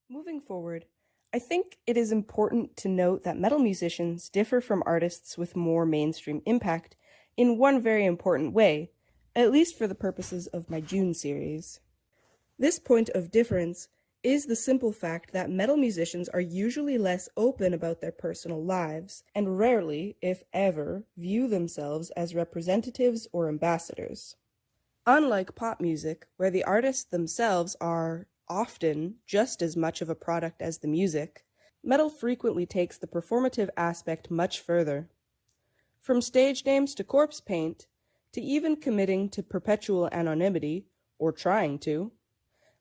Moving forward, I think it is important to note that metal musicians differ from artists with more mainstream impact in one very important way, at least for the purposes of my June series. This point of difference is the simple fact that metal musicians are usually less open about their personal lives, and rarely, if ever, view themselves as representatives or ambassadors. Unlike pop music, where the artists themselves are often just as much of a product as the music, metal frequently takes the performative aspect much further. From stage names to corpse paint, to even committing to perpetual anonymity, or trying to,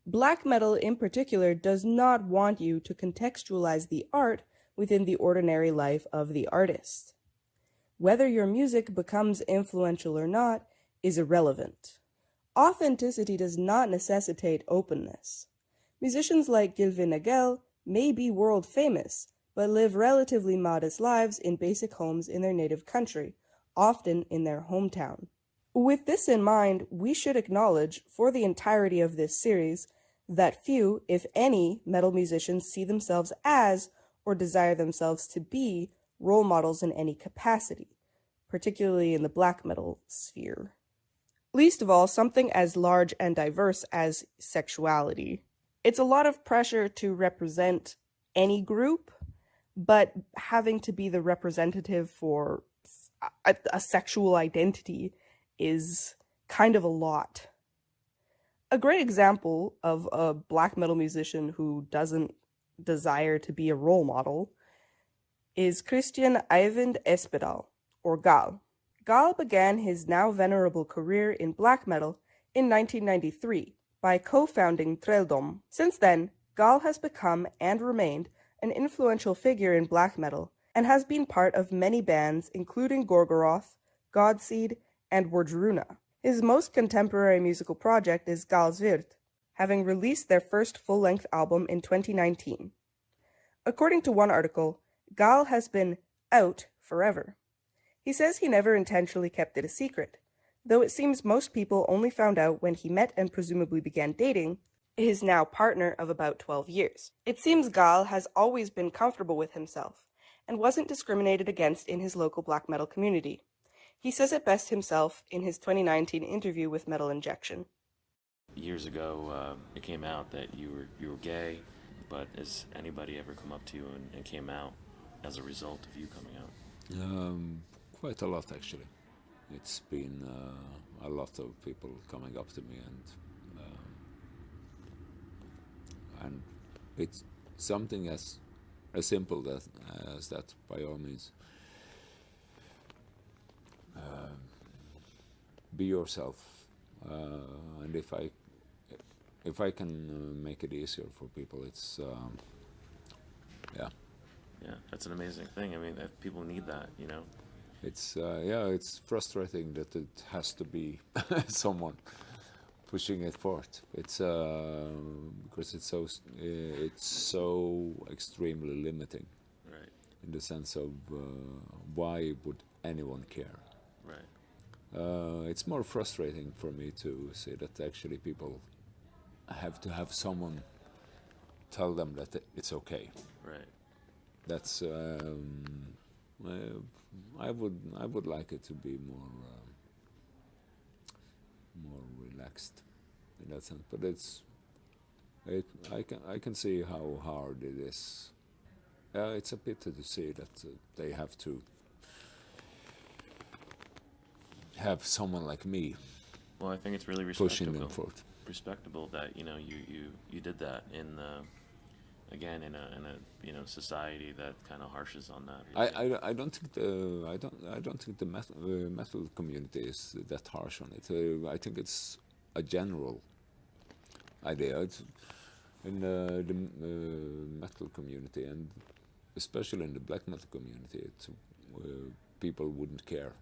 black metal in particular does not want you to contextualize the art within the ordinary life of the artist. Whether your music becomes influential or not is irrelevant. Authenticity does not necessitate openness. Musicians like Gaahl may be world famous, but live relatively modest lives in basic homes in their native country, often in their hometown. With this in mind, we should acknowledge, for the entirety of this series, that few, if any, metal musicians see themselves as, or desire themselves to be, role models in any capacity, particularly in the black metal sphere. Least of all, something as large and diverse as sexuality. It's a lot of pressure to represent any group, but having to be the representative for a sexual identity is kind of a lot. A great example of a black metal musician who doesn't desire to be a role model is Christian Eyvind Espedal, or Gaahl. Gaahl began his now venerable career in black metal in 1993 by co-founding Trelldom. Since then, Gaahl has become and remained an influential figure in black metal and has been part of many bands including Gorgoroth, Godseed, and Wardruna. His most contemporary musical project is Gaalsvirth, having released their first full-length album in 2019. According to one article, Gaahl has been out forever. He says he never intentionally kept it a secret, though it seems most people only found out when he met and presumably began dating his now partner of about 12 years. It seems Gaahl has always been comfortable with himself and wasn't discriminated against in his local black metal community. He says it best himself in his 2019 interview with Metal Injection. Years ago, it came out that you were gay, but has anybody ever come up to you and came out as a result of you coming out? Quite a lot, actually. It's been a lot of people coming up to me, and it's something as simple as that. By all means, be yourself, and if I can make it easier for people, it's yeah. Yeah, that's an amazing thing. I mean, people need that, you know. It's it's frustrating that it has to be someone pushing it forth. It's because it's so extremely limiting. Right. In the sense of why would anyone care? Right. It's more frustrating for me to see that actually people have to have someone tell them that it's okay. Right. That's I would like it to be more relaxed in that sense, but I can see how hard it is. It's a pity to see that they have to have someone like me Well, I think it's really pushing them forth. Respectable that you did that in again in a society that kind of harshes on that. Really. I don't think the metal community is that harsh on it. I think it's a general idea. It's in the metal community, and especially in the black metal community, people wouldn't care